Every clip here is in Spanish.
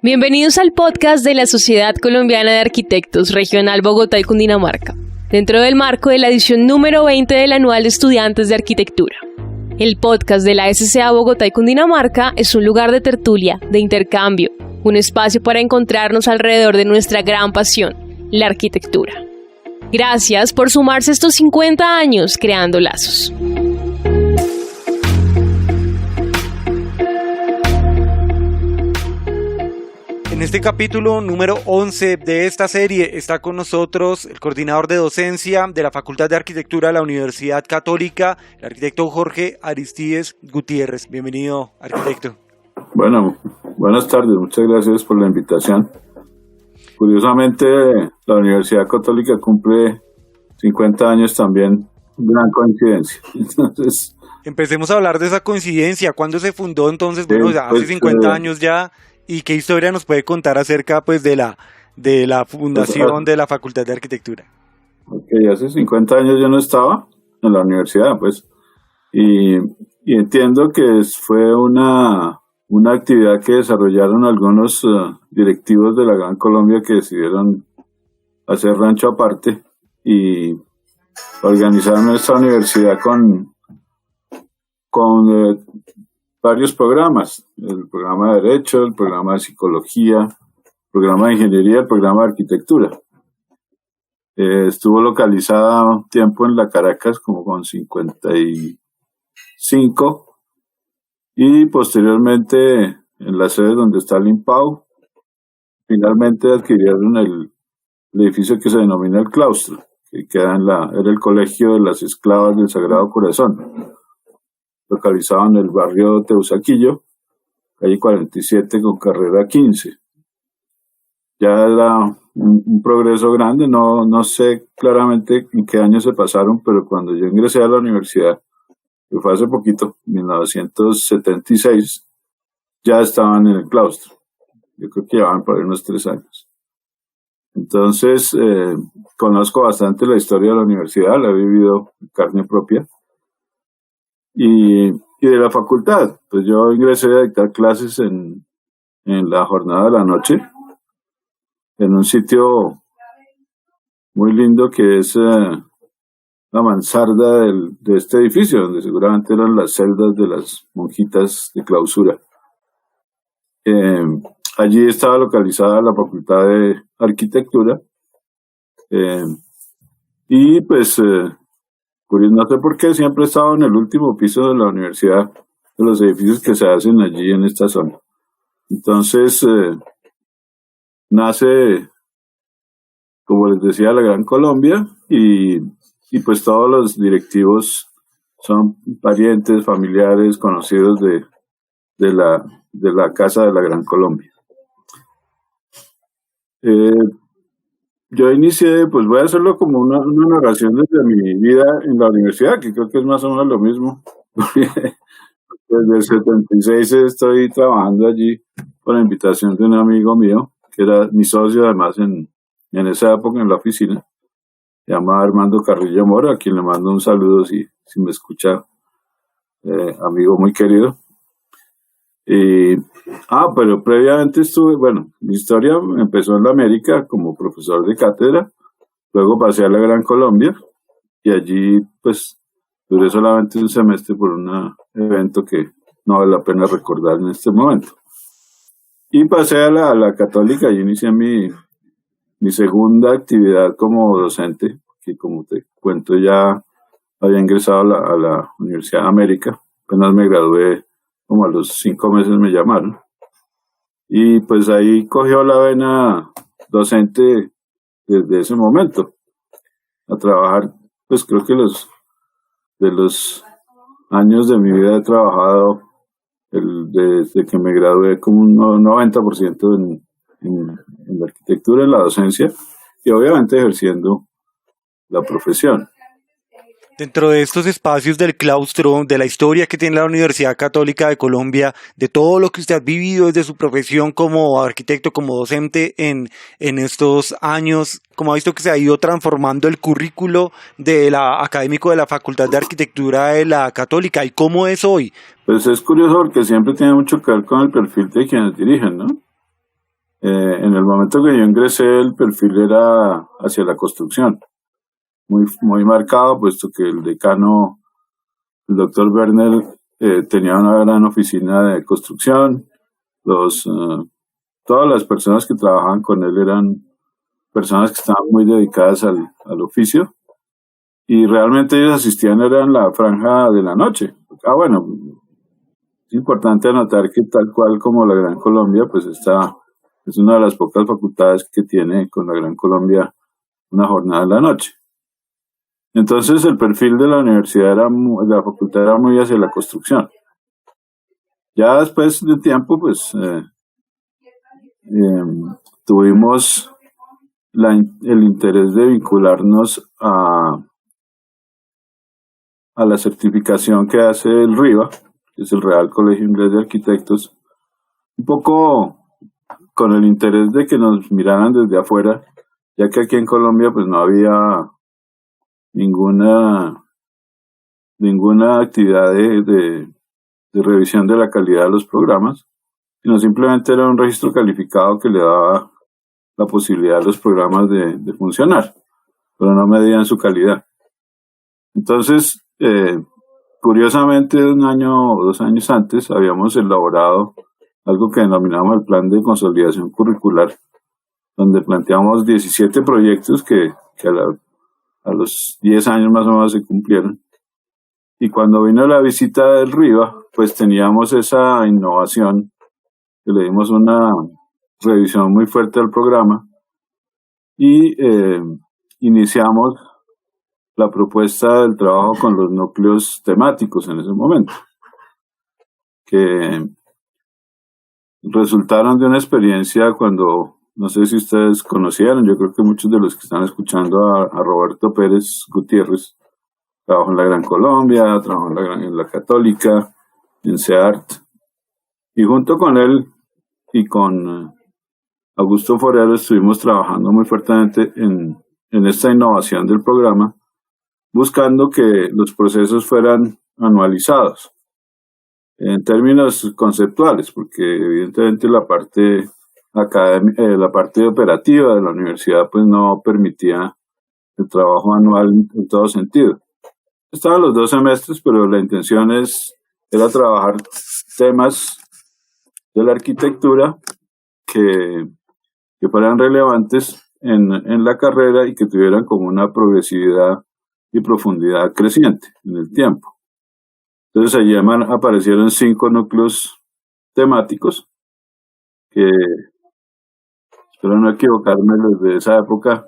Bienvenidos al podcast de la Sociedad Colombiana de Arquitectos Regional Bogotá y Cundinamarca, dentro del marco de la edición número 20 del Anual de Estudiantes de Arquitectura. El podcast de la SCA Bogotá y Cundinamarca es un lugar de tertulia, de intercambio, un espacio para encontrarnos alrededor de nuestra gran pasión, la arquitectura. Gracias por sumarse a estos 50 años creando lazos. En este capítulo número 11 de esta serie está con nosotros el coordinador de docencia de la Facultad de Arquitectura de la Universidad Católica, el arquitecto Jorge Aristides Gutiérrez. Bienvenido, arquitecto. Bueno, buenas tardes, muchas gracias por la invitación. Curiosamente, la Universidad Católica cumple 50 años también, gran coincidencia. Entonces, empecemos a hablar de esa coincidencia. ¿Cuándo se fundó entonces? Pues, hace 50 años ya. ¿Y qué historia nos puede contar acerca de la fundación de la Facultad de Arquitectura? Okay, hace 50 años yo no estaba en la universidad, pues, y entiendo que fue una actividad que desarrollaron algunos directivos de la Gran Colombia que decidieron hacer rancho aparte y organizar nuestra universidad con varios programas, el programa de Derecho, el programa de Psicología, el programa de Ingeniería, el programa de Arquitectura. Estuvo localizada un tiempo en la Caracas como con 55 y posteriormente en la sede donde está el IMPAU. Finalmente adquirieron el edificio que se denomina el Claustro, que queda era el Colegio de las Esclavas del Sagrado Corazón, localizado en el barrio Teusaquillo, calle 47 con carrera 15. Ya era un progreso grande, no sé claramente en qué año se pasaron, pero cuando yo ingresé a la universidad, que fue hace poquito, 1976, ya estaban en el claustro. Yo creo que llevaban por ahí unos 3 años. Entonces, conozco bastante la historia de la universidad, la he vivido en carne propia. Y de la facultad, pues yo ingresé a dictar clases en la jornada de la noche, en un sitio muy lindo que es la mansarda de este edificio, donde seguramente eran las celdas de las monjitas de clausura. Allí estaba localizada la Facultad de Arquitectura, y pues no sé por qué siempre he estado en el último piso de la universidad, de los edificios que se hacen allí en esta zona. Entonces, nace, como les decía, la Gran Colombia y pues todos los directivos son parientes, familiares, conocidos de la Casa de la Gran Colombia. Yo inicié, pues voy a hacerlo como una narración desde mi vida en la universidad, que creo que es más o menos lo mismo. Desde el 76 estoy trabajando allí por la invitación de un amigo mío, que era mi socio además en esa época en la oficina. Se llama Armando Carrillo Mora, a quien le mando un saludo si me escucha, amigo muy querido. Pero previamente mi historia empezó en la América como profesor de cátedra, luego pasé a la Gran Colombia y allí pues duré solamente un semestre por un evento que no vale la pena recordar en este momento. Y pasé a la Católica y inicié mi segunda actividad como docente, que como te cuento ya había ingresado a la Universidad de América, apenas me gradué. Como a los 5 meses me llamaron y pues ahí cogió la vena docente desde ese momento a trabajar. Pues creo que de los años de mi vida he trabajado desde que me gradué como un 90% en la arquitectura, en la docencia y obviamente ejerciendo la profesión. Dentro de estos espacios del claustro, de la historia que tiene la Universidad Católica de Colombia, de todo lo que usted ha vivido desde su profesión como arquitecto, como docente en estos años, como ha visto que se ha ido transformando el currículo académico de la Facultad de Arquitectura de la Católica, ¿y cómo es hoy? Pues es curioso porque siempre tiene mucho que ver con el perfil de quienes dirigen, ¿no? En el momento que yo ingresé, el perfil era hacia la construcción, muy marcado, puesto que el decano, el doctor Werner, tenía una gran oficina de construcción. Todas las personas que trabajaban con él eran personas que estaban muy dedicadas al oficio, y realmente ellos asistían era en la franja de la noche. Bueno, es importante anotar que tal cual como la Gran Colombia, pues es una de las pocas facultades que tiene con la Gran Colombia una jornada en la noche. Entonces el perfil de la universidad de la facultad era muy hacia la construcción. Ya después de tiempo, pues tuvimos el interés de vincularnos a la certificación que hace el RIVA, que es el Real Colegio Inglés de Arquitectos, un poco con el interés de que nos miraran desde afuera, ya que aquí en Colombia pues no había ninguna actividad de revisión de la calidad de los programas, sino simplemente era un registro calificado que le daba la posibilidad a los programas de funcionar, pero no medían su calidad. Entonces, curiosamente, 1 año o 2 años antes habíamos elaborado algo que denominamos el Plan de Consolidación Curricular, donde planteamos 17 proyectos que a los 10 años más o menos se cumplieron. Y cuando vino la visita del RIVA, pues teníamos esa innovación, que le dimos una revisión muy fuerte al programa y iniciamos la propuesta del trabajo con los núcleos temáticos en ese momento, que resultaron de una experiencia cuando, no sé si ustedes conocieron, yo creo que muchos de los que están escuchando a Roberto Pérez Gutiérrez, trabajó en la Gran Colombia, trabajó en la Católica, en CEART, y junto con él y con Augusto Forero estuvimos trabajando muy fuertemente en esta innovación del programa, buscando que los procesos fueran anualizados en términos conceptuales, porque evidentemente la parte la parte operativa de la universidad pues no permitía el trabajo anual en todo sentido. Estaban los 2 semestres, pero la intención era trabajar temas de la arquitectura que fueran relevantes en la carrera y que tuvieran como una progresividad y profundidad creciente en el tiempo. Entonces allí aparecieron 5 núcleos temáticos que, espero no equivocarme desde esa época,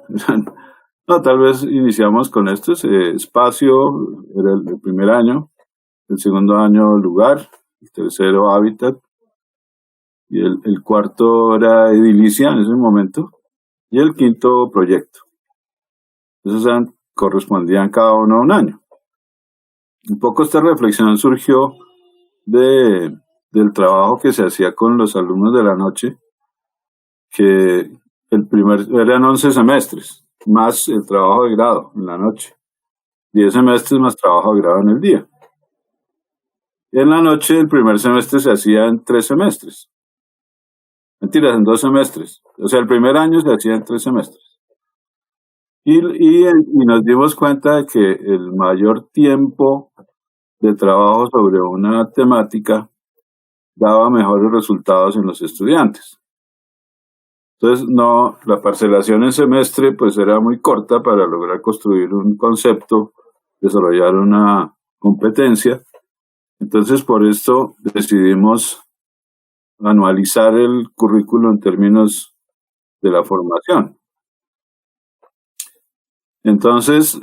no, tal vez iniciamos con estos: espacio era el primer año, el segundo año lugar, el tercero hábitat, y el cuarto era edilicia en ese momento, y el quinto proyecto. Esos correspondían cada uno a 1 año. Un poco esta reflexión surgió del trabajo que se hacía con los alumnos de la noche, que eran 11 semestres, más el trabajo de grado en la noche, 10 semestres más trabajo de grado en el día. Y en la noche el primer semestre se hacía en 3 semestres. Mentiras, en 2 semestres. O sea, el primer año se hacía en 3 semestres. Y nos dimos cuenta de que el mayor tiempo de trabajo sobre una temática daba mejores resultados en los estudiantes. Entonces, la parcelación en semestre pues era muy corta para lograr construir un concepto, desarrollar una competencia. Entonces, por esto decidimos anualizar el currículo en términos de la formación. Entonces,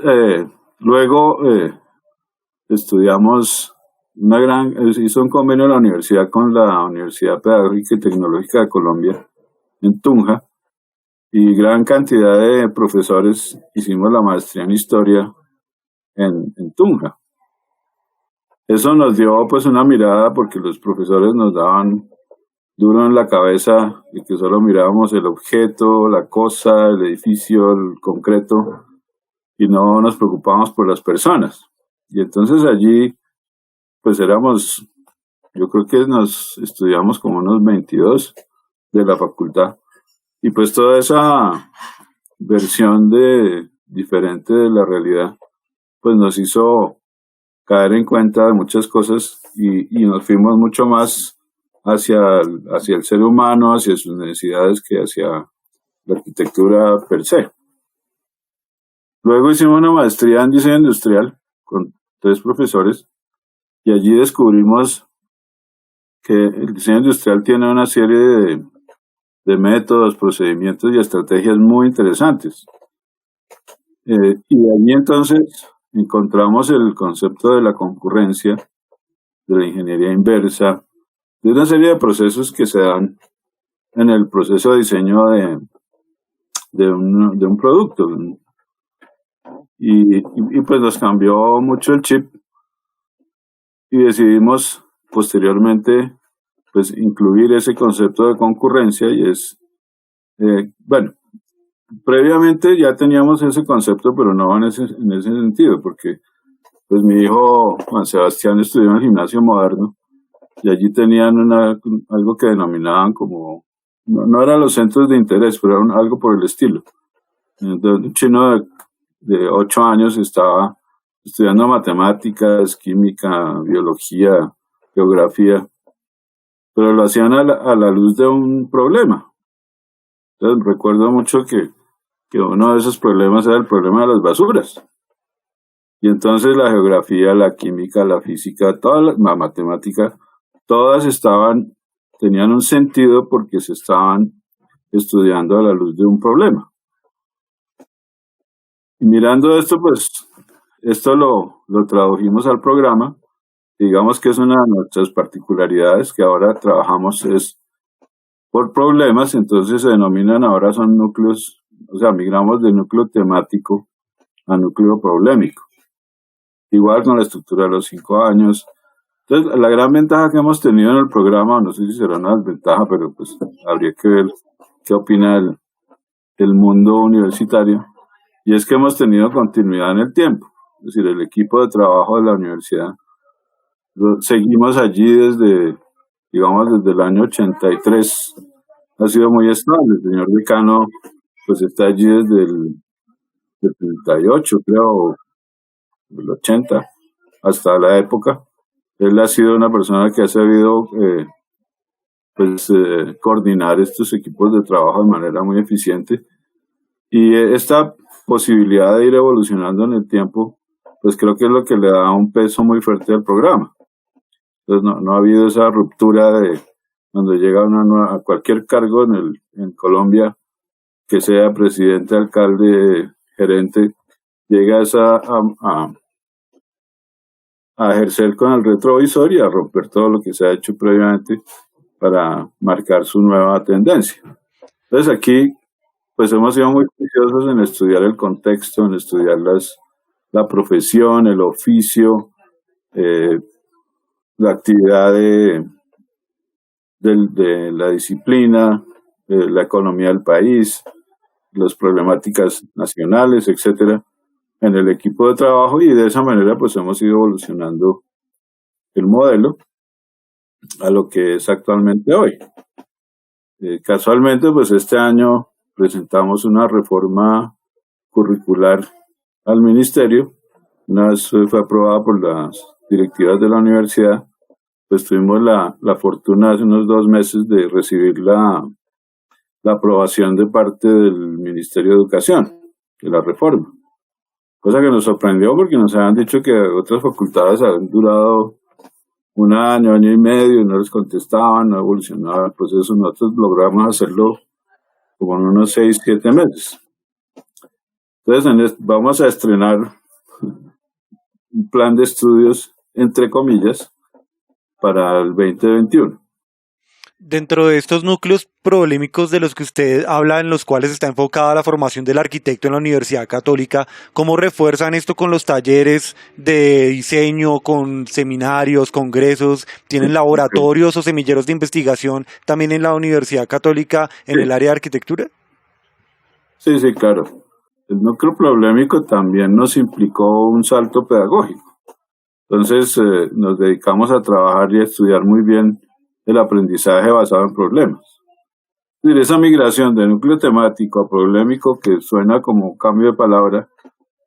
luego estudiamos hizo un convenio la universidad con la Universidad Pedagógica y Tecnológica de Colombia en Tunja, y gran cantidad de profesores hicimos la maestría en historia en Tunja. Eso nos dio pues una mirada, porque los profesores nos daban duro en la cabeza de que solo mirábamos el objeto, la cosa, el edificio, el concreto, y no nos preocupábamos por las personas. Y entonces allí pues yo creo que nos estudiamos como unos 22 de la facultad, Y pues toda esa versión diferente de la realidad, pues nos hizo caer en cuenta de muchas cosas y nos fuimos mucho más hacia el ser humano, hacia sus necesidades que hacia la arquitectura per se. Luego hicimos una maestría en diseño industrial con 3 profesores y allí descubrimos que el diseño industrial tiene una serie de métodos, procedimientos y estrategias muy interesantes. Y allí entonces encontramos el concepto de la concurrencia, de la ingeniería inversa, de una serie de procesos que se dan en el proceso de diseño de un producto. Y pues nos cambió mucho el chip y decidimos posteriormente pues incluir ese concepto de concurrencia y bueno, previamente ya teníamos ese concepto, pero no en ese sentido, porque pues mi hijo Juan Sebastián estudió en el Gimnasio Moderno y allí tenían algo que denominaban como, no eran los centros de interés, pero era algo por el estilo. Entonces, un chino de 8 años estaba estudiando matemáticas, química, biología, geografía, pero lo hacían a la luz de un problema. Entonces recuerdo mucho que uno de esos problemas era el problema de las basuras. Y entonces la geografía, la química, la física, la matemática, todas tenían un sentido porque se estaban estudiando a la luz de un problema. Y mirando esto, pues, esto lo tradujimos al programa. Digamos que es una de nuestras particularidades, que ahora trabajamos es por problemas, entonces se denominan ahora son núcleos, o sea, migramos de núcleo temático a núcleo problemático. Igual con la estructura de los 5 años. Entonces, la gran ventaja que hemos tenido en el programa, no sé si será una desventaja, pero pues habría que ver qué opina el mundo universitario, y es que hemos tenido continuidad en el tiempo. Es decir, el equipo de trabajo de la universidad, seguimos allí desde el año 83, ha sido muy estable. El señor decano pues está allí desde el 78, creo, del 80 hasta la época. Él ha sido una persona que ha sabido coordinar estos equipos de trabajo de manera muy eficiente, y esta posibilidad de ir evolucionando en el tiempo, pues creo que es lo que le da un peso muy fuerte al programa. Entonces no ha habido esa ruptura de cuando llega a cualquier cargo en Colombia, que sea presidente, alcalde, gerente, llegas a ejercer con el retrovisor y a romper todo lo que se ha hecho previamente para marcar su nueva tendencia. Entonces aquí pues hemos sido muy juiciosos en estudiar el contexto, en estudiar la profesión, el oficio, la actividad de la disciplina, la economía del país, las problemáticas nacionales, etcétera, en el equipo de trabajo, y de esa manera pues hemos ido evolucionando el modelo a lo que es actualmente hoy. Casualmente pues este año presentamos una reforma curricular al ministerio. Una vez fue aprobada por las directivas de la universidad, pues tuvimos la fortuna hace unos 2 meses de recibir la aprobación de parte del Ministerio de Educación de la reforma, cosa que nos sorprendió porque nos habían dicho que otras facultades habían durado 1 año, año y medio, y no les contestaban, no evolucionaba el proceso. Nosotros logramos hacerlo como en unos 6, 7 meses. Entonces vamos a estrenar un plan de estudios, entre comillas, para el 2021. Dentro de estos núcleos problemáticos de los que usted habla, en los cuales está enfocada la formación del arquitecto en la Universidad Católica, ¿cómo refuerzan esto con los talleres de diseño, con seminarios, congresos? ¿Tienen laboratorios o semilleros de investigación también en la Universidad Católica en el área de arquitectura? Sí, claro. El núcleo problemático también nos implicó un salto pedagógico. Entonces nos dedicamos a trabajar y a estudiar muy bien el aprendizaje basado en problemas. esa migración de núcleo temático a problemático, que suena como cambio de palabra,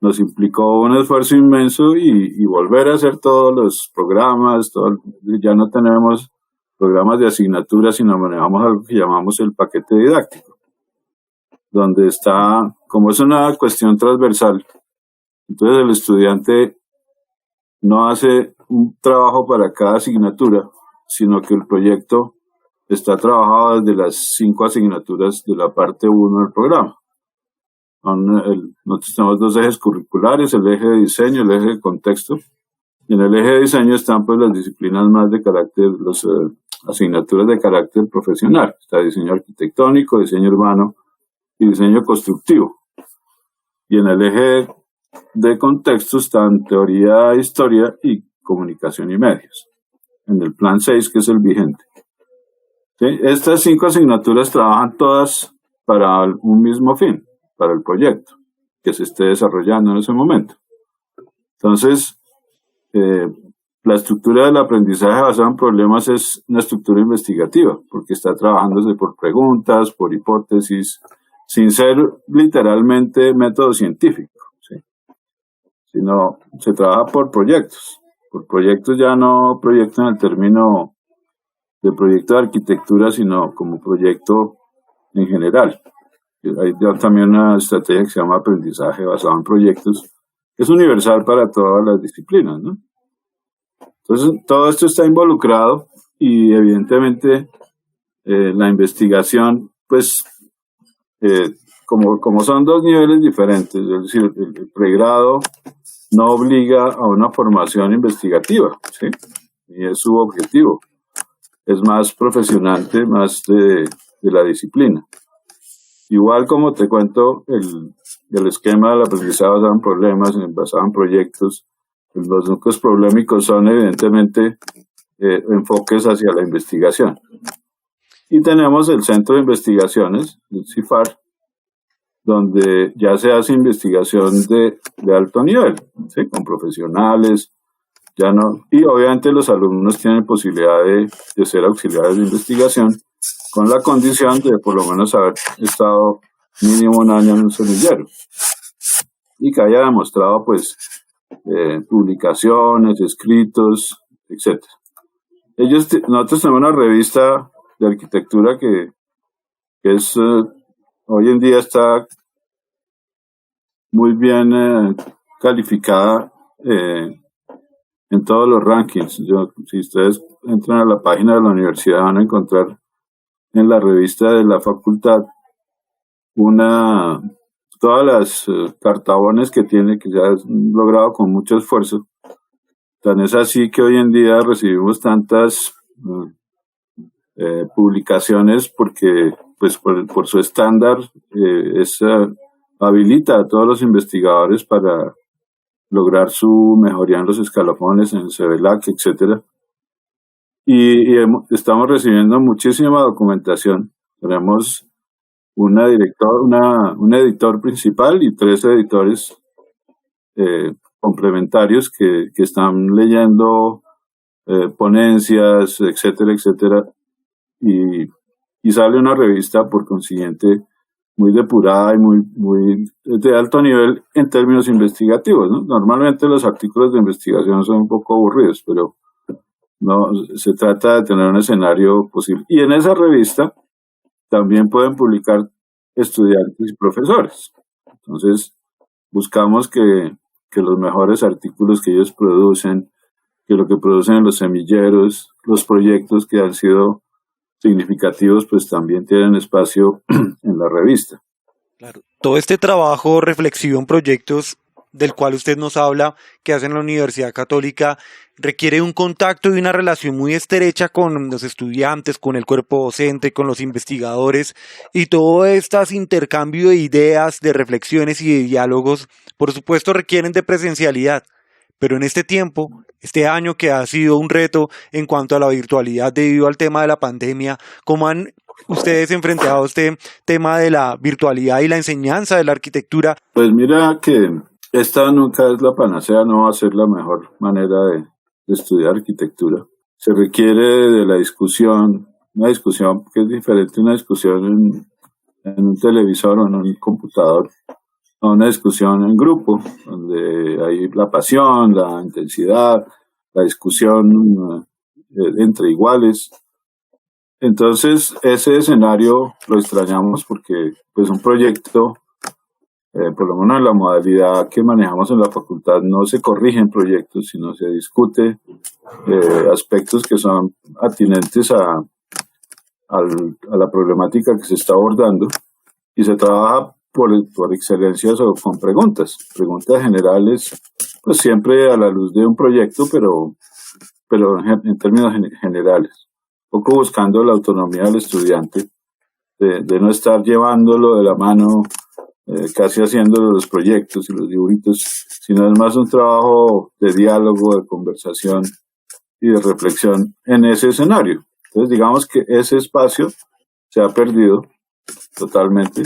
nos implicó un esfuerzo inmenso y volver a hacer todos los programas. Ya no tenemos programas de asignatura, sino manejamos algo que llamamos el paquete didáctico, donde está, como es una cuestión transversal, entonces el estudiante no hace un trabajo para cada asignatura, sino que el proyecto está trabajado desde las 5 asignaturas de la parte 1 del programa. Nosotros tenemos 2 ejes curriculares, el eje de diseño, el eje de contexto. Y en el eje de diseño están pues las disciplinas más de carácter, las asignaturas de carácter profesional. Está diseño arquitectónico, diseño urbano y diseño constructivo. Y en el eje de contexto están teoría, historia y comunicación y medios. En el plan 6, que es el vigente. ¿Sí? Estas 5 asignaturas trabajan todas para un mismo fin, para el proyecto que se esté desarrollando en ese momento. Entonces, la estructura del aprendizaje basado en problemas es una estructura investigativa, porque está trabajándose por preguntas, por hipótesis, sin ser literalmente método científico, ¿sí? Sino se trabaja por proyectos. Por proyectos, ya no proyecto en el término de proyecto de arquitectura, sino como proyecto en general. Hay también una estrategia que se llama aprendizaje basado en proyectos, que es universal para todas las disciplinas, ¿no? Entonces, todo esto está involucrado y evidentemente la investigación, pues, como son 2 niveles diferentes, es decir, el pregrado no obliga a una formación investigativa, ¿sí? Y es su objetivo. Es más profesionante, más de la disciplina. Igual como te cuento, el esquema del aprendizaje basado en problemas, basado en proyectos, los núcleos problemáticos son evidentemente enfoques hacia la investigación. Y tenemos el Centro de Investigaciones, el CIFAR, donde ya se hace investigación de alto nivel, ¿sí? Con profesionales, ya no, y obviamente los alumnos tienen posibilidad de ser auxiliares de investigación, con la condición de por lo menos haber estado mínimo 1 año en un semillero y que haya demostrado pues publicaciones, escritos, etc. Nosotros tenemos una revista de arquitectura que es hoy en día está muy bien calificada en todos los rankings. Si ustedes entran a la página de la universidad, van a encontrar en la revista de la facultad todas las cartabones que tiene, que se han logrado con mucho esfuerzo. Tan es así que hoy en día recibimos tantas publicaciones porque pues por su estándar habilita a todos los investigadores para lograr su mejoría en los escalafones, en el CEBELAC, etcétera. Y estamos recibiendo muchísima documentación. Tenemos un editor principal y 3 editores complementarios que están leyendo ponencias, etcétera, etcétera. Y sale una revista, por consiguiente, muy depurada y muy de alto nivel en términos investigativos, ¿no? Normalmente los artículos de investigación son un poco aburridos, pero no, se trata de tener un escenario posible. Y en esa revista también pueden publicar estudiantes y profesores. Entonces, buscamos que los mejores artículos que ellos producen, que lo que producen en los semilleros, los proyectos que han sido significativos, pues también tienen espacio en la revista. Claro. Todo este trabajo reflexivo en proyectos del cual usted nos habla, que hace en la Universidad Católica, requiere un contacto y una relación muy estrecha con los estudiantes, con el cuerpo docente, con los investigadores, y todo este intercambio de ideas, de reflexiones y de diálogos, por supuesto, requieren de presencialidad. Pero en este tiempo, este año que ha sido un reto en cuanto a la virtualidad debido al tema de la pandemia, ¿cómo han ustedes enfrentado este tema de la virtualidad y la enseñanza de la arquitectura? Pues mira que esta nunca es la panacea, no va a ser la mejor manera de estudiar arquitectura. Se requiere de la discusión, una discusión, que es diferente una discusión en un televisor o en un computador, a una discusión en grupo, donde hay la pasión, la intensidad, la discusión entre iguales. Entonces, ese escenario lo extrañamos porque pues un proyecto, por lo menos en la modalidad que manejamos en la facultad, no se corrigen proyectos, sino se discute aspectos que son atinentes a la problemática que se está abordando, y se trabaja por excelencia con preguntas generales, pues siempre a la luz de un proyecto, pero en términos generales, un poco buscando la autonomía del estudiante, de no estar llevándolo de la mano, casi haciendo los proyectos y los dibujitos, sino es más un trabajo de diálogo, de conversación y de reflexión en ese escenario. Entonces, digamos que ese espacio se ha perdido totalmente.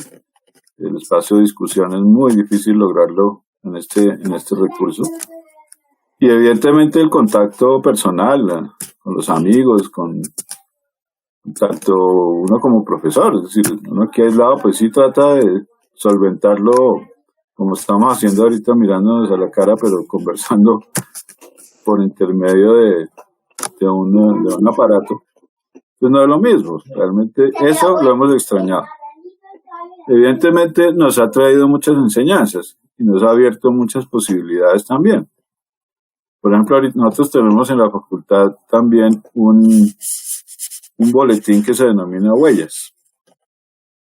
El espacio de discusión es muy difícil lograrlo en este recurso. Y evidentemente el contacto personal con los amigos, tanto uno como profesor, es decir, uno aquí aislado pues sí trata de solventarlo como estamos haciendo ahorita, mirándonos a la cara, pero conversando por intermedio de un aparato. Pues no es lo mismo, realmente eso lo hemos extrañado. Evidentemente nos ha traído muchas enseñanzas y nos ha abierto muchas posibilidades también. Por ejemplo, ahorita nosotros tenemos en la facultad también un boletín que se denomina Huellas,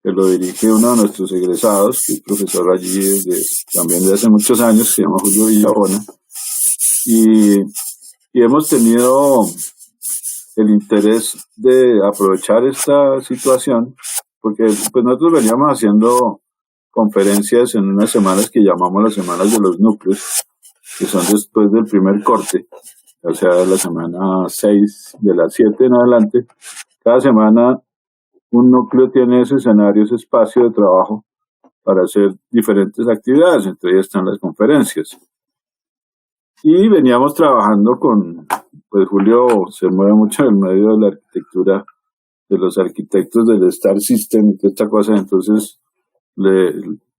que lo dirige uno de nuestros egresados, que es profesor allí también de hace muchos años, se llama Julio Villabona, y hemos tenido el interés de aprovechar esta situación, porque pues nosotros veníamos haciendo conferencias en unas semanas que llamamos las semanas de los núcleos, que son después del primer corte, o sea, la semana 6, de las 7 en adelante. Cada semana un núcleo tiene ese escenario, ese espacio de trabajo para hacer diferentes actividades, entre ellas están las conferencias. Y veníamos trabajando pues Julio se mueve mucho en el medio de la arquitectura, de los arquitectos del Star System y toda esta cosa, entonces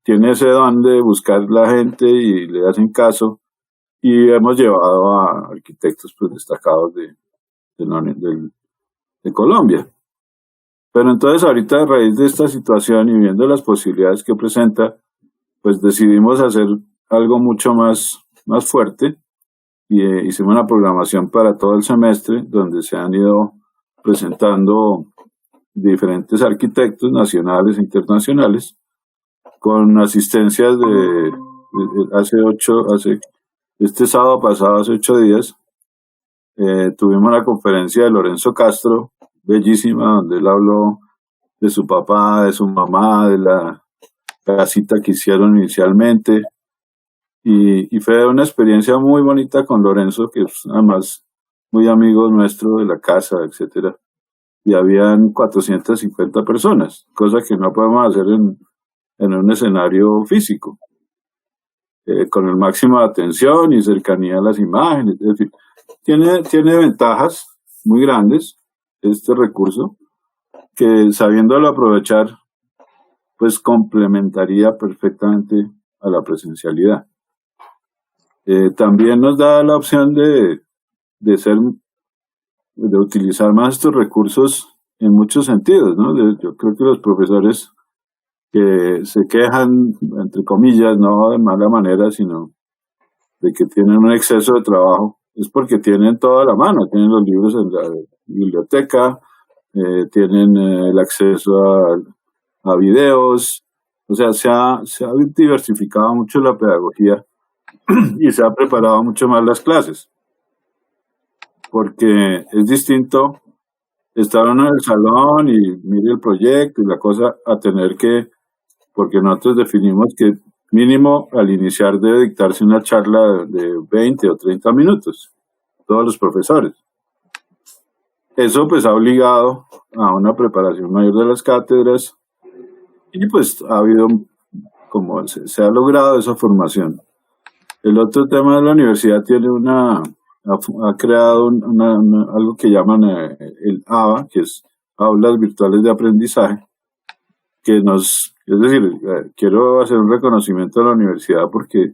tiene ese don de buscar la gente y le hacen caso, y hemos llevado a arquitectos pues destacados de Colombia. Pero entonces ahorita, a raíz de esta situación y viendo las posibilidades que presenta, pues decidimos hacer algo mucho más fuerte, y hicimos una programación para todo el semestre donde se han ido presentando diferentes arquitectos nacionales e internacionales con asistencias este sábado pasado, hace 8 días, tuvimos la conferencia de Lorenzo Castro, bellísima, donde él habló de su papá, de su mamá, de la casita que hicieron inicialmente, y fue una experiencia muy bonita con Lorenzo, que es además muy amigo nuestro de la casa, etcétera. Y habían 450 personas, cosa que no podemos hacer en un escenario físico, con el máximo de atención y cercanía a las imágenes. Es decir, tiene ventajas muy grandes este recurso, que sabiéndolo aprovechar, pues complementaría perfectamente a la presencialidad. También nos da la opción de utilizar más estos recursos en muchos sentidos, ¿no? Yo creo que los profesores que se quejan, entre comillas, no de mala manera, sino de que tienen un exceso de trabajo, es porque tienen toda la mano, tienen los libros en la biblioteca, tienen el acceso a videos, o sea, se ha diversificado mucho la pedagogía y se ha preparado mucho más las clases, porque es distinto estar en el salón y mire el proyecto y la cosa, a tener que, porque nosotros definimos que mínimo al iniciar debe dictarse una charla de 20 o 30 minutos, todos los profesores. Eso pues ha obligado a una preparación mayor de las cátedras, y pues ha habido, como se ha logrado esa formación. El otro tema de la universidad tiene ha creado algo que llaman el ABA, que es aulas virtuales de aprendizaje es decir, quiero hacer un reconocimiento a la universidad porque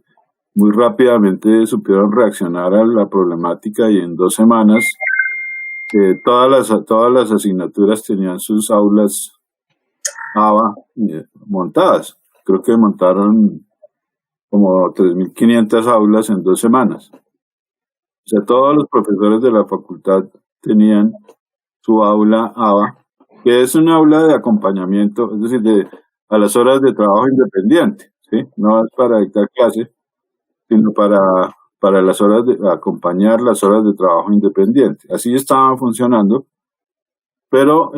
muy rápidamente supieron reaccionar a la problemática y en 2 semanas todas las asignaturas tenían sus aulas ABA montadas. Creo que montaron como 3.500 aulas en 2 semanas. O sea, todos los profesores de la facultad tenían su aula ABA, que es un aula de acompañamiento, es decir, a las horas de trabajo independiente, ¿sí? No es para dictar clase, sino para las horas de acompañar las horas de trabajo independiente. Así estaban funcionando, pero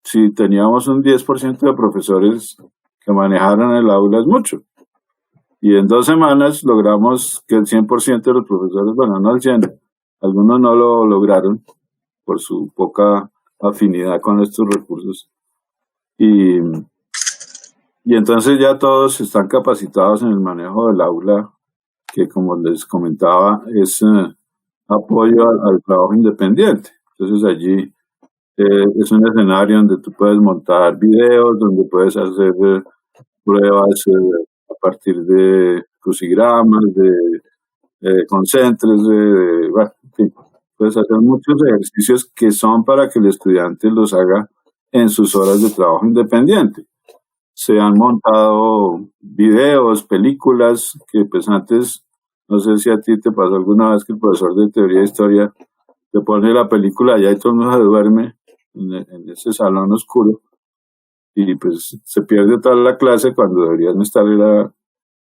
si teníamos un 10% de profesores que manejaran el aula es mucho. Y en 2 semanas logramos que el 100% de los profesores, bueno, no el 100%, algunos no lo lograron por su poca afinidad con estos recursos. Y entonces ya todos están capacitados en el manejo del aula, que como les comentaba, es apoyo al trabajo independiente. Entonces allí es un escenario donde tú puedes montar videos, donde puedes hacer pruebas a partir de crucigramas, de concentres, bueno, en fin, puedes hacer muchos ejercicios que son para que el estudiante los haga en sus horas de trabajo independiente. Se han montado videos, películas, que pues antes, no sé si a ti te pasó alguna vez que el profesor de teoría de historia te pone la película allá y todo el mundo se duerme en ese salón oscuro y pues se pierde toda la clase cuando deberían estar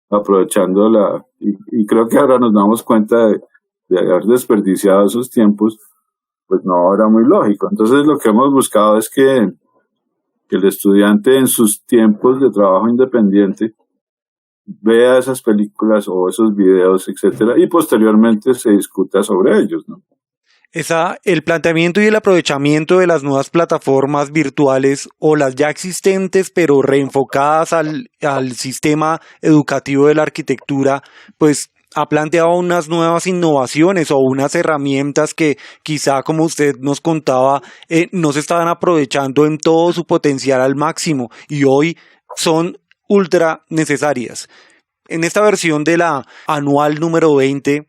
aprovechando y creo que ahora nos damos cuenta de haber desperdiciado esos tiempos, pues no era muy lógico. Entonces lo que hemos buscado es que el estudiante en sus tiempos de trabajo independiente vea esas películas o esos videos, etcétera, y posteriormente se discuta sobre ellos, ¿no? El planteamiento y el aprovechamiento de las nuevas plataformas virtuales o las ya existentes pero reenfocadas al sistema educativo de la arquitectura, pues ha planteado unas nuevas innovaciones o unas herramientas que quizá, como usted nos contaba, no se estaban aprovechando en todo su potencial al máximo y hoy son ultra necesarias. En esta versión de la anual número 20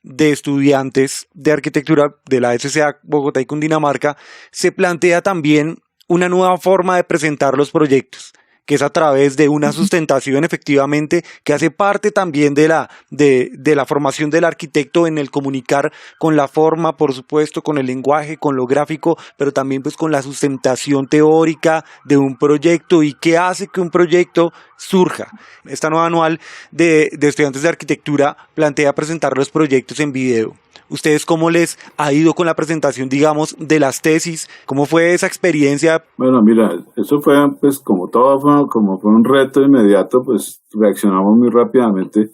de estudiantes de arquitectura de la SCA Bogotá y Cundinamarca, se plantea también una nueva forma de presentar los proyectos, que es a través de una sustentación efectivamente que hace parte también de la formación del arquitecto en el comunicar con la forma, por supuesto, con el lenguaje, con lo gráfico, pero también pues con la sustentación teórica de un proyecto y qué hace que un proyecto surja. Esta nueva anual de estudiantes de arquitectura plantea presentar los proyectos en video. ¿Ustedes cómo les ha ido con la presentación, digamos, de las tesis? ¿Cómo fue esa experiencia? Bueno, mira, eso fue, pues, como todo como fue un reto inmediato, pues, reaccionamos muy rápidamente.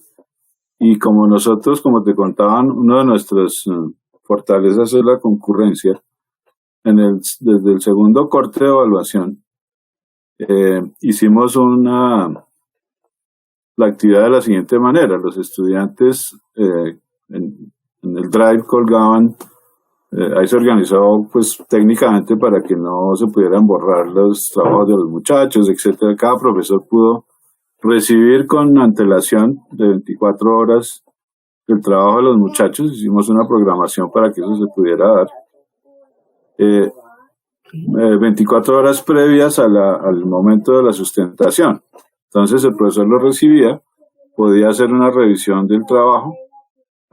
Y como nosotros, como te contaban, una de nuestras fortalezas es la concurrencia. Desde el segundo corte de evaluación, hicimos la actividad de la siguiente manera. Los estudiantes, en el Drive colgaban, ahí se organizó pues técnicamente para que no se pudieran borrar los trabajos de los muchachos, etcétera. Cada profesor pudo recibir con antelación de 24 horas el trabajo de los muchachos. Hicimos una programación para que eso se pudiera dar. 24 horas previas al momento de la sustentación. Entonces el profesor lo recibía, podía hacer una revisión del trabajo,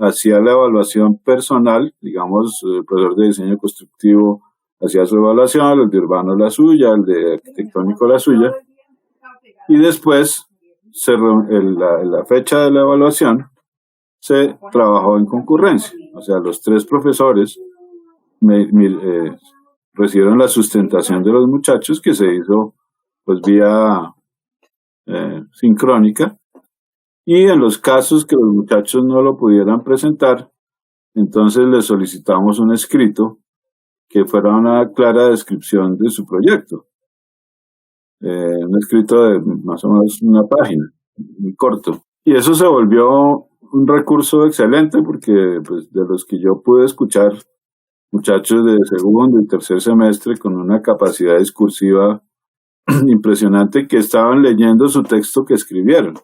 hacía la evaluación personal, digamos, el profesor de diseño constructivo hacía su evaluación, el de urbano la suya, el de arquitectónico la suya, y después, la fecha de la evaluación, se trabajó en concurrencia. O sea, los 3 profesores recibieron la sustentación de los muchachos, que se hizo pues vía sincrónica, y en los casos que los muchachos no lo pudieran presentar, entonces les solicitamos un escrito que fuera una clara descripción de su proyecto. Un escrito de más o menos una página, muy corto. Y eso se volvió un recurso excelente porque, pues, de los que yo pude escuchar muchachos de segundo y tercer semestre con una capacidad discursiva impresionante, que estaban leyendo su texto que escribieron.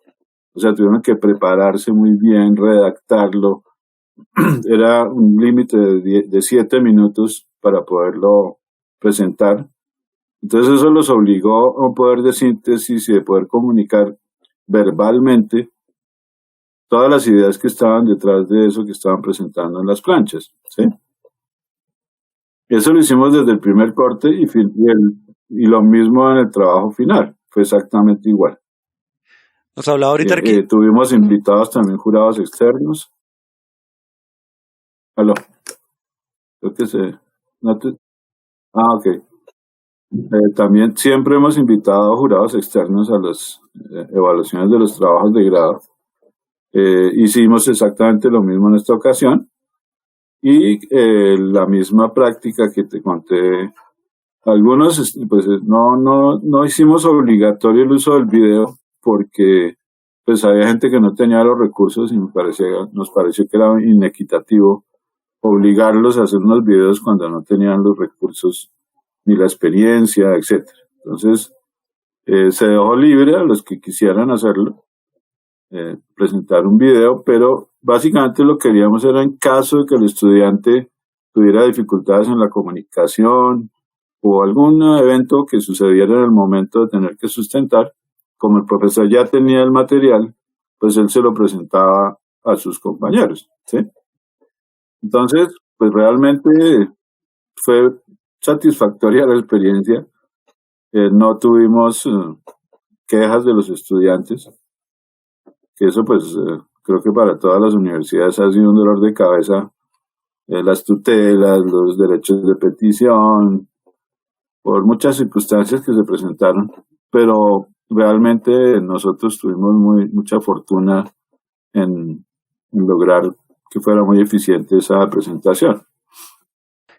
O sea, tuvieron que prepararse muy bien, redactarlo. Era un límite de 7 minutos para poderlo presentar. Entonces eso los obligó a un poder de síntesis y de poder comunicar verbalmente todas las ideas que estaban detrás de eso que estaban presentando en las planchas, ¿sí? Eso lo hicimos desde el primer corte y lo mismo en el trabajo final, fue exactamente igual. Nos hablaba ahorita que tuvimos invitados también jurados externos. Aló, creo que ok. También siempre hemos invitado jurados externos a las evaluaciones de los trabajos de grado. Hicimos exactamente lo mismo en esta ocasión y la misma práctica que te conté. Algunos, pues no hicimos obligatorio el uso del video porque pues había gente que no tenía los recursos y nos pareció que era inequitativo obligarlos a hacer unos videos cuando no tenían los recursos ni la experiencia, etcétera. Entonces, se dejó libre a los que quisieran hacerlo, presentar un video, pero básicamente lo que queríamos era, en caso de que el estudiante tuviera dificultades en la comunicación o algún evento que sucediera en el momento de tener que sustentar, como el profesor ya tenía el material, pues él se lo presentaba a sus compañeros, ¿sí? Entonces, pues realmente fue satisfactoria la experiencia. No tuvimos quejas de los estudiantes, que eso pues creo que para todas las universidades ha sido un dolor de cabeza, las tutelas, los derechos de petición, por muchas circunstancias que se presentaron, pero realmente nosotros tuvimos mucha fortuna en lograr que fuera muy eficiente esa presentación.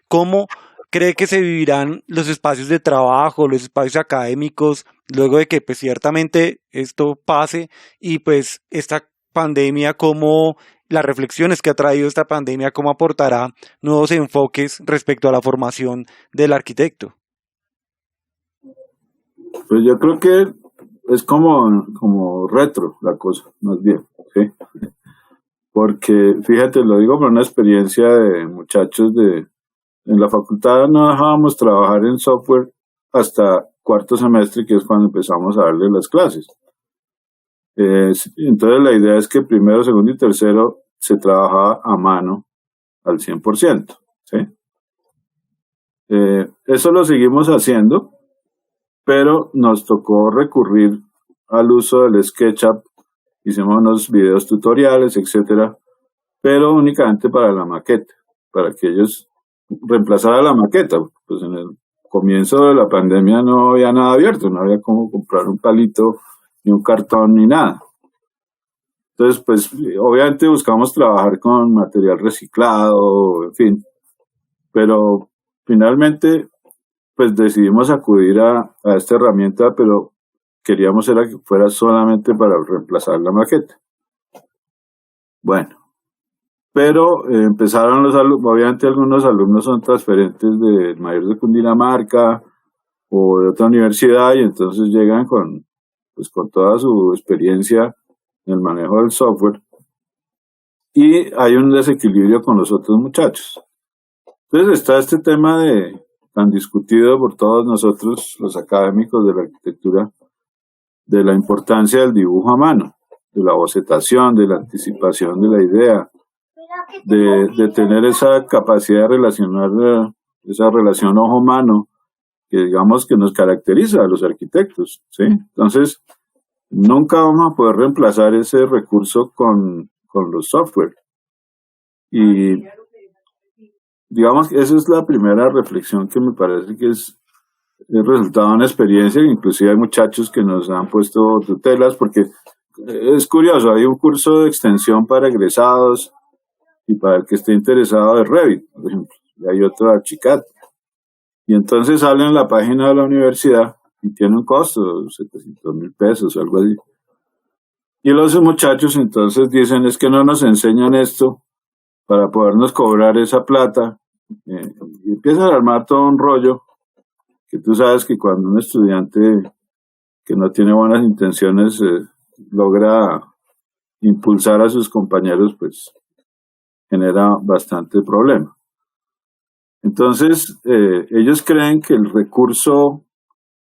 ¿Cómo cree que se vivirán los espacios de trabajo, los espacios académicos, luego de que pues ciertamente esto pase y pues esta pandemia, cómo las reflexiones que ha traído esta pandemia, cómo aportará nuevos enfoques respecto a la formación del arquitecto? Pues yo creo que es como retro la cosa, más bien, ¿sí? Porque, fíjate, lo digo por una experiencia de muchachos en la facultad no dejábamos trabajar en software hasta cuarto semestre, que es cuando empezamos a darle las clases. Entonces la idea es que primero, segundo y tercero se trabajaba a mano al 100%, ¿sí? Eso lo seguimos haciendo, pero nos tocó recurrir al uso del SketchUp. Hicimos unos videos tutoriales, etcétera, pero únicamente para la maqueta, para que ellos reemplazaran la maqueta. Pues en el comienzo de la pandemia no había nada abierto, no había cómo comprar un palito, ni un cartón, ni nada. Entonces, pues obviamente buscamos trabajar con material reciclado, en fin, pero finalmente pues decidimos acudir a esta herramienta, pero queríamos era que fuera solamente para reemplazar la maqueta. Bueno, pero empezaron los alumnos, obviamente algunos alumnos son transferentes del Mayor de Cundinamarca o de otra universidad y entonces llegan con toda su experiencia en el manejo del software y hay un desequilibrio con los otros muchachos. Entonces está este tema tan discutido por todos nosotros, los académicos de la arquitectura, de la importancia del dibujo a mano, de la bocetación, de la anticipación de la idea, de tener esa capacidad de relacionar, esa relación ojo-mano, que digamos que nos caracteriza a los arquitectos, ¿sí? Entonces, nunca vamos a poder reemplazar ese recurso con los software. Y digamos que esa es la primera reflexión que me parece que es el resultado de una experiencia. Inclusive hay muchachos que nos han puesto tutelas porque es curioso, hay un curso de extensión para egresados y para el que esté interesado de Revit, por ejemplo, y hay otro de Archicad. Y entonces sale en la página de la universidad y tiene un costo de 700,000 pesos o algo así. Y los muchachos entonces dicen, es que no nos enseñan esto para podernos cobrar esa plata. y empiezan a armar todo un rollo, que tú sabes que cuando un estudiante que no tiene buenas intenciones logra impulsar a sus compañeros, pues genera bastante problema. Entonces, ellos creen que el recurso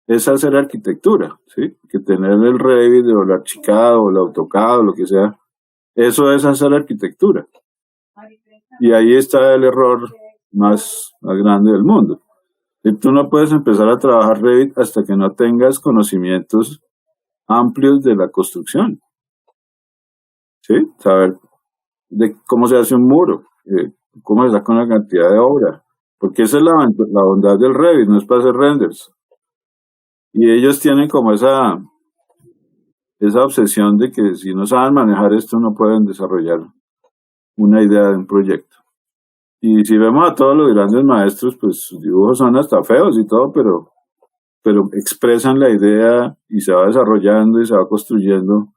es hacer arquitectura, ¿sí? Que tener el Revit o el Archicad o el AutoCAD o lo que sea, eso es hacer arquitectura. Y ahí está el error más grande del mundo. Y tú no puedes empezar a trabajar Revit hasta que no tengas conocimientos amplios de la construcción. ¿Sí? Saber de cómo se hace un muro, cómo se saca una cantidad de obra. Porque esa es la bondad del Revit, no es para hacer renders. Y ellos tienen como esa obsesión de que si no saben manejar esto no pueden desarrollar una idea de un proyecto. Y si vemos a todos los grandes maestros, pues sus dibujos son hasta feos y todo, pero expresan la idea y se va desarrollando y se va construyendo.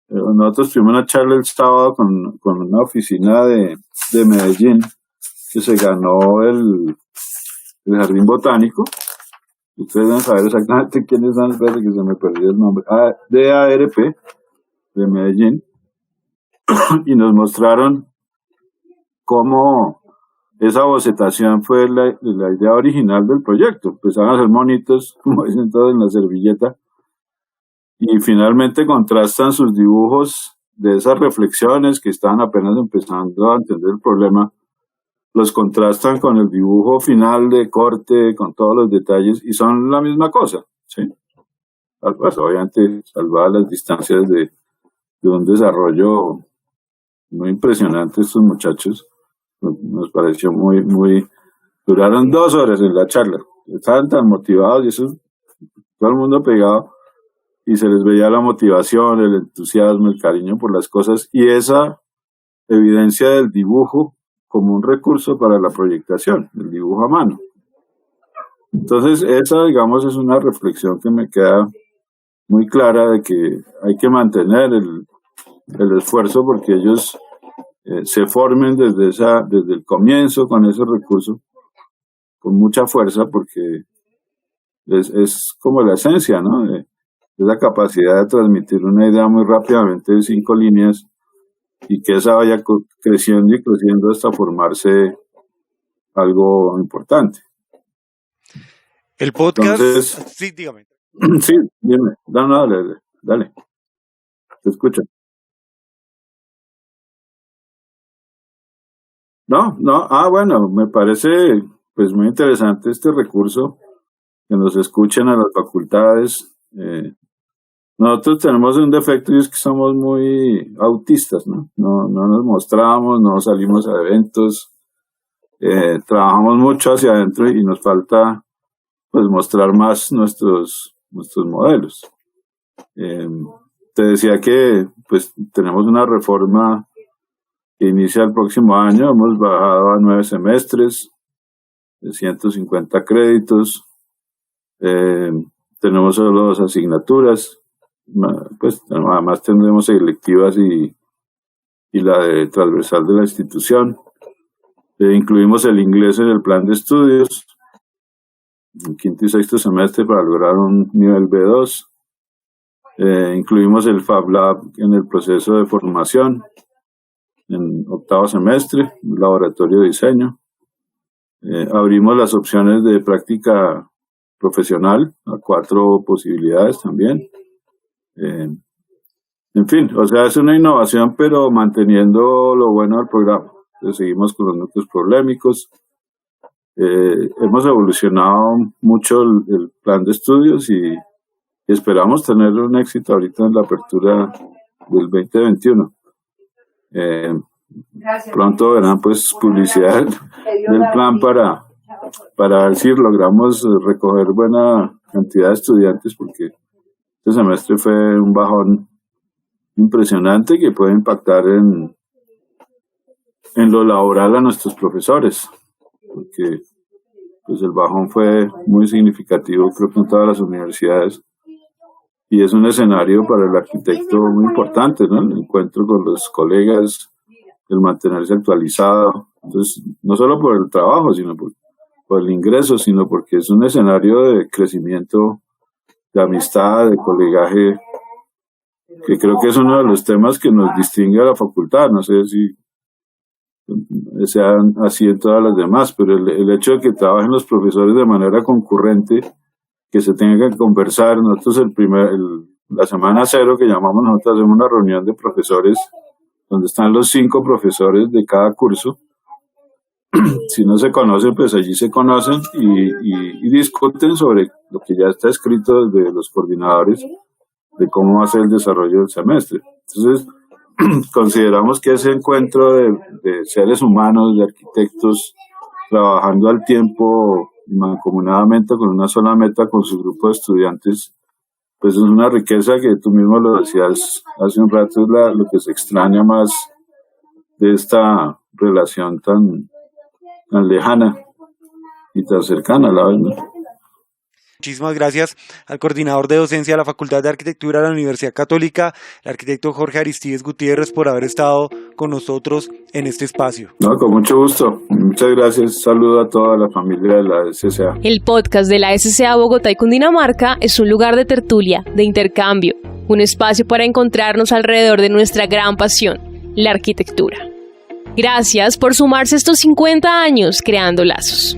Nosotros tuvimos una charla el sábado con una oficina de Medellín que se ganó el Jardín Botánico. Ustedes deben saber exactamente quiénes son, espérate que se me perdió el nombre. DARP de Medellín. Y nos mostraron cómo esa bocetación fue la idea original del proyecto. Empezaron a hacer monitos, como dicen todos, en la servilleta, y finalmente contrastan sus dibujos de esas reflexiones que estaban apenas empezando a entender el problema, los contrastan con el dibujo final de corte, con todos los detalles, y son la misma cosa, ¿sí? Pues, obviamente, salvadas las distancias de un desarrollo muy impresionante estos muchachos. Nos pareció muy, duraron 2 horas en la charla, estaban tan motivados y eso, todo el mundo pegado, y se les veía la motivación, el entusiasmo, el cariño por las cosas, y esa evidencia del dibujo como un recurso para la proyectación, el dibujo a mano. Entonces esa, digamos, es una reflexión que me queda muy clara de que hay que mantener el esfuerzo porque ellos se formen desde el comienzo con ese recurso, con mucha fuerza, porque es como la esencia, ¿no? Es la capacidad de transmitir una idea muy rápidamente de 5 líneas y que esa vaya creciendo y creciendo hasta formarse algo importante. El podcast... Entonces, sí, dígame. Sí, dime. Dale. Te escucho. No. Bueno, me parece pues muy interesante este recurso, que nos escuchen a las facultades. Nosotros tenemos un defecto y es que somos muy autistas, ¿no? No nos mostramos, no salimos a eventos, trabajamos mucho hacia adentro y nos falta pues mostrar más nuestros modelos. Te decía que pues tenemos una reforma que inicia el próximo año, hemos bajado a 9 semestres, de 150 créditos, tenemos solo 2 asignaturas, pues además tendremos electivas y la de transversal de la institución. Incluimos el inglés en el plan de estudios, en 5º y 6º semestre para lograr un nivel B2. Incluimos el Fab Lab en el proceso de formación, en 8º semestre, un laboratorio de diseño. Abrimos las opciones de práctica profesional a 4 posibilidades también. En fin, o sea, es una innovación, pero manteniendo lo bueno del programa. Entonces, seguimos con los núcleos problemáticos. Hemos evolucionado mucho el plan de estudios y esperamos tener un éxito ahorita en la apertura del 2021. Pronto verán pues publicidad del plan para ver si logramos recoger buena cantidad de estudiantes, porque este semestre fue un bajón impresionante que puede impactar en lo laboral a nuestros profesores, porque pues el bajón fue muy significativo, creo que en todas las universidades, y es un escenario para el arquitecto muy importante, ¿no? El encuentro con los colegas, el mantenerse actualizado, entonces no solo por el trabajo, sino por el ingreso, sino porque es un escenario de crecimiento, de amistad, de colegaje, que creo que es uno de los temas que nos distingue a la facultad. No sé si sean así en todas las demás, pero el hecho de que trabajen los profesores de manera concurrente, que se tengan que conversar. Nosotros la semana 0 que llamamos, nosotros hacemos una reunión de profesores donde están los 5 profesores de cada curso. Si no se conocen, pues allí se conocen y discuten sobre lo que ya está escrito desde los coordinadores de cómo va a ser el desarrollo del semestre. Entonces, consideramos que ese encuentro de seres humanos, de arquitectos, trabajando al tiempo mancomunadamente con una sola meta con su grupo de estudiantes, pues es una riqueza que tú mismo lo decías hace un rato, es lo que se extraña más de esta relación tan lejana y tan cercana a la vez, ¿no? Muchísimas gracias al coordinador de docencia de la Facultad de Arquitectura de la Universidad Católica, el arquitecto Jorge Aristides Gutiérrez, por haber estado con nosotros en este espacio. No, con mucho gusto. Muchas gracias. Saludo a toda la familia de la SCA. El podcast de la SCA Bogotá y Cundinamarca es un lugar de tertulia, de intercambio, un espacio para encontrarnos alrededor de nuestra gran pasión, la arquitectura. Gracias por sumarse estos 50 años creando lazos.